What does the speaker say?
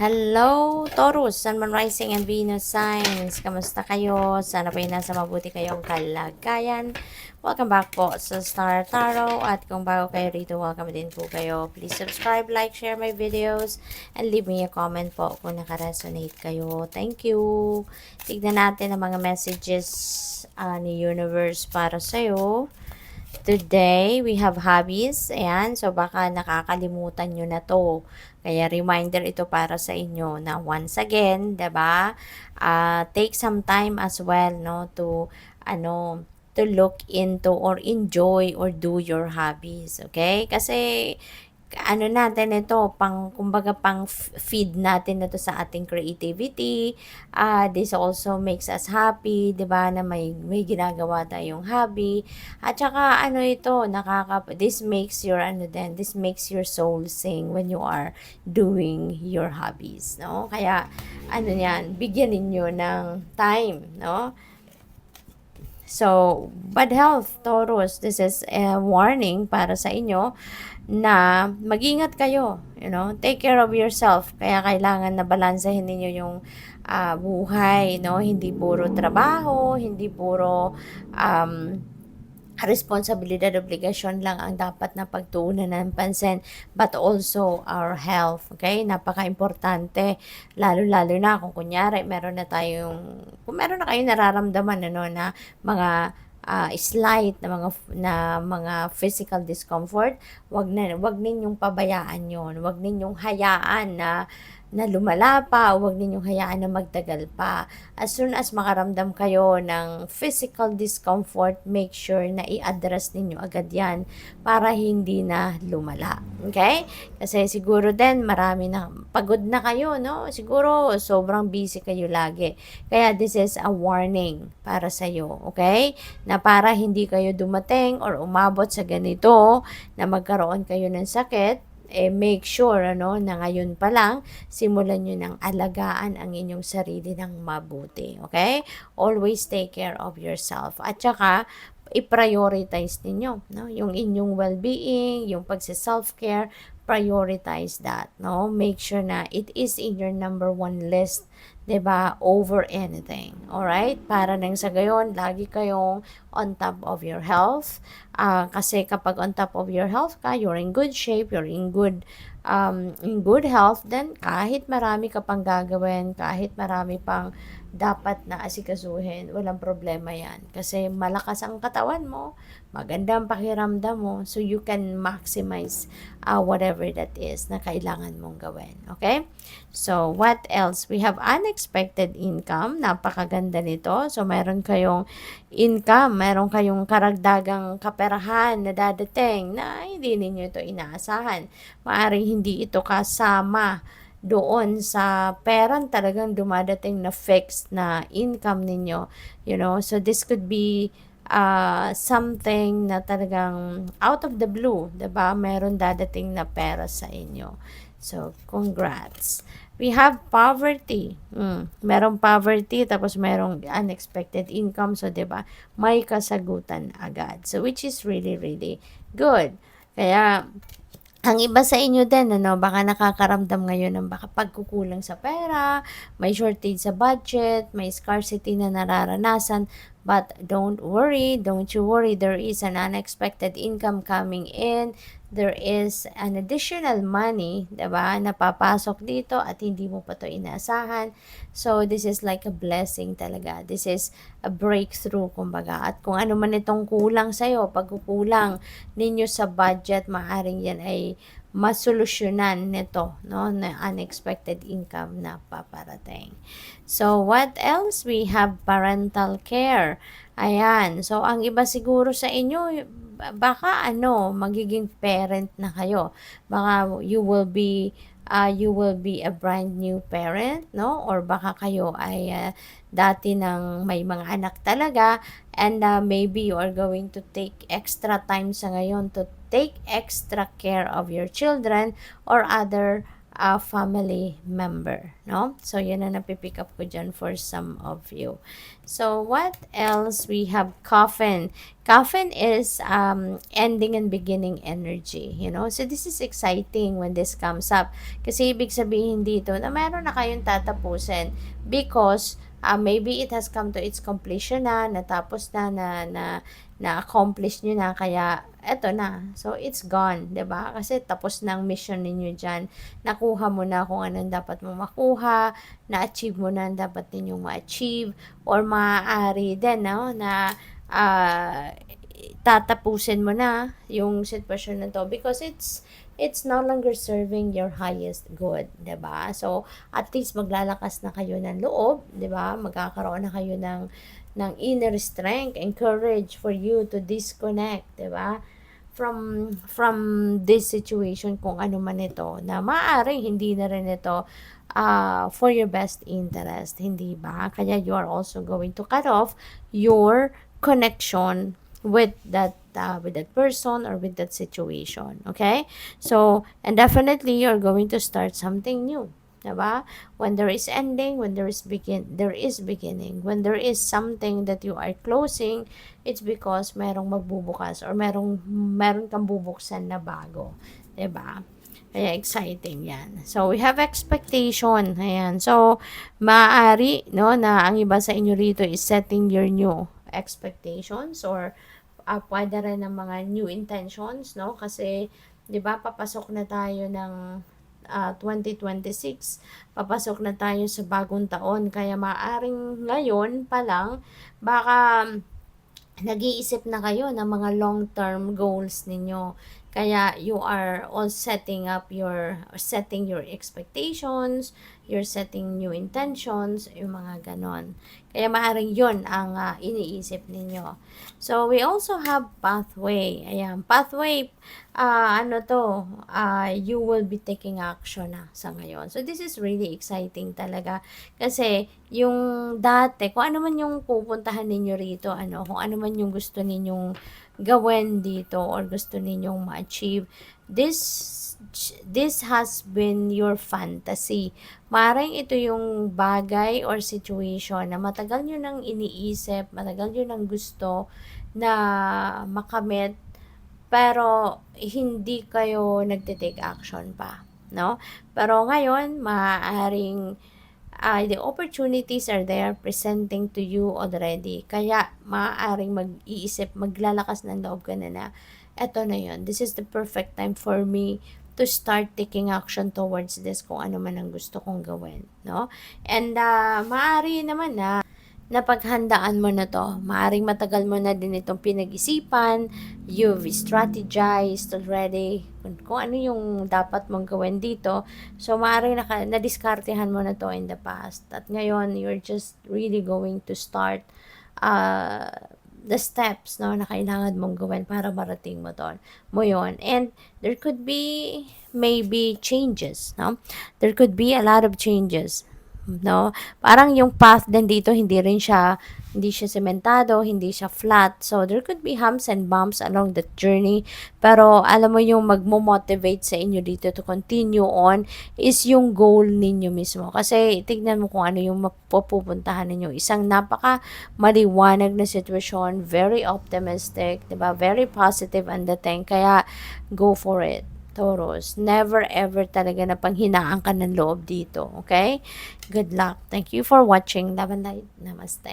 Hello, Taurus, Sun, Moon, Rising, and Venus signs. Kamusta kayo? Sana po ay nasa mabuti kayong kalagayan. Welcome back po sa Star Tarot. At kung bago kayo rito, welcome din po kayo. Please subscribe, like, share my videos, and leave me a comment po kung nakaresonate kayo. Thank you. Tignan natin ang mga messages ni Universe para sa'yo. Today, we have hobbies. Ayan, so baka nakakalimutan nyo na to. Kaya reminder ito para sa inyo na once again, 'di ba? Take some time as well, no, to look into or enjoy or do your hobbies, okay? Kasi ano natin ito, kumbaga feed natin ito sa ating creativity. This also makes us happy, 'di ba? Na may ginagawa tayong hobby. At saka ano ito, this makes your soul sing when you are doing your hobbies, no? Kaya ano 'yan, bigyan ninyo ng time, no? So, bad health, Taurus, this is a warning para sa inyo na mag-ingat kayo, take care of yourself. Kaya kailangan na balansehin ninyo yung buhay, no? Hindi puro trabaho, hindi puro um, responsibilidad, obligasyon lang ang dapat na pagtuunan ng pansin, but also our health, okay? Napaka-importante, lalo-lalo na kung kunyari, kung meron na kayong nararamdaman, na mga slight na mga physical discomfort, wag ninyong pabayaan 'yon. Wag ninyong hayaan na lumala pa, huwag ninyong hayaan na magtagal pa. As soon as makaramdam kayo ng physical discomfort, make sure na i-address ninyo agad yan para hindi na lumala. Okay? Kasi siguro din pagod na kayo, no? Siguro sobrang busy kayo lagi. Kaya this is a warning para sa iyo, okay? Na para hindi kayo dumating or umabot sa ganito na magkaroon kayo ng sakit, make sure na ngayon pa lang simulan nyo ng alagaan ang inyong sarili ng mabuti. Okay? Always take care of yourself. At saka, i-prioritize ninyo, no? Yung inyong well-being, yung pagsi-self-care, prioritize that, no? Make sure na it is in your number one list, 'di ba, over anything. All right? Para nang sa gayon, lagi kayong on top of your health. Kasi kapag on top of your health ka, you're in good shape, you're in good health, then kahit marami ka pang gagawin, kahit marami pang dapat na asikasuhin, walang problema yan. Kasi malakas ang katawan mo, maganda ang pakiramdam mo, so you can maximize whatever that is na kailangan mong gawin. Okay? So, what else? We have unexpected income. Napakaganda nito. So, meron kayong income, meron kayong karagdagang kaperahan na dadating na hindi ninyo ito inaasahan. Maaring hindi ito kasama doon sa perang talagang dumadating na fixed na income ninyo, so this could be something na talagang out of the blue, 'di ba? Meron dadating na pera sa inyo. So, congrats. We have poverty. Merong poverty, tapos merong unexpected income. So, 'di ba? May kasagutan agad. So, which is really, really good. Kaya, ang iba sa inyo din, baka nakakaramdam ngayon ng baka pagkukulang sa pera, may shortage sa budget, may scarcity na nararanasan. But don't you worry, there is an unexpected income coming in. There is an additional money, 'di ba, na papasok dito at hindi mo pa 'to inaasahan. So, this is like a blessing talaga. This is a breakthrough, kumbaga. At kung ano man itong kulang sa'yo, pagkukulang ninyo sa budget, maaaring yan ay masolusyonan nito, no, na unexpected income na paparating. So, what else? We have parental care. Ayan. So, ang iba siguro sa inyo, baka magiging parent na kayo. Baka you will be a brand new parent, no? Or baka kayo ay dati nang may mga anak talaga, and maybe you are going to take extra time sa ngayon to take extra care of your children or other family member, no? So, yun ang napipick up ko dyan for some of you. So, what else? We have coffin. Coffin is ending and beginning energy, you know? So, this is exciting when this comes up. Kasi ibig sabihin dito na meron na kayong tatapusin because maybe it has come to its completion na, natapos na-accomplish nyo na, kaya eto na. So, it's gone, 'di ba? Kasi tapos na ang mission ninyo dyan. Nakuha mo na kung anong dapat mo makuha, na-achieve mo na ang dapat ninyong ma-achieve, or maaari din, no, na tatapusin mo na yung sitwasyon na to because it's no longer serving your highest good, 'di ba? So, at least maglalakas na kayo ng loob, 'di ba? Magkakaroon na kayo ng inner strength and courage for you to disconnect, 'di ba? From this situation, kung ano man ito, na maaaring hindi na rin ito for your best interest, hindi ba? Kaya you are also going to cut off your connection with that person or with that situation, okay? So, and definitely you're going to start something new, diba? When there is ending, when there is beginning. When there is something that you are closing, it's because merong magbubukas or meron kang bubuksan na bago, diba? Kaya exciting yan. So, we have expectation. Ayan. So, maaari, no, na ang iba sa inyo rito is setting your new expectations, or pwede rin ng mga new intentions, no? Kasi, di ba, papasok na tayo ng 2026, papasok na tayo sa bagong taon, kaya maaaring ngayon pa lang, baka nag-iisip na kayo ng mga long-term goals ninyo. Kaya you are all setting your expectations, you're setting new intentions, yung mga ganon. Kaya maaaring yun ang iniisip ninyo. So, we also have pathway. Ayan, pathway, you will be taking action na sa ngayon. So, this is really exciting talaga. Kasi, yung dati, kung ano man yung pupuntahan ninyo rito, kung ano man yung gusto ninyong gawin dito or gusto ninyong ma-achieve, this has been your fantasy. Maring ito yung bagay or situation na matagal nyo nang iniisip, matagal nyo nang gusto na makamit, pero hindi kayo nagte-take action pa, no? Pero ngayon, maaaring the opportunities are there presenting to you already. Kaya, maaaring maglalakas ng loob ka na eto na yun. This is the perfect time for me to start taking action towards this, kung ano man ang gusto kong gawin, no? And, maaari naman na napaghandaan mo na to. Maaring matagal mo na din itong pinag-isipan, you've strategized already kung ano yung dapat mong gawin dito. So, maaring nadiskartehan mo na to in the past. At ngayon, you're just really going to start the steps, no, na kailangan mong gawin para marating mo yun. And there could be maybe changes, no? There could be a lot of changes, no? Parang yung path din dito hindi siya sementado, hindi siya flat. So there could be humps and bumps along that journey. Pero alam mo yung magmo-motivate sa inyo dito to continue on is yung goal ninyo mismo. Kasi tignan mo kung ano yung mapupuntahan ninyo. Isang napaka maliwanag na sitwasyon, very optimistic, 'di ba? Very positive ang dating. Kaya go for it, Taurus. Never ever talaga na panghinaan ka ng loob dito, okay? Good luck. Thank you for watching. Love and light. Namaste.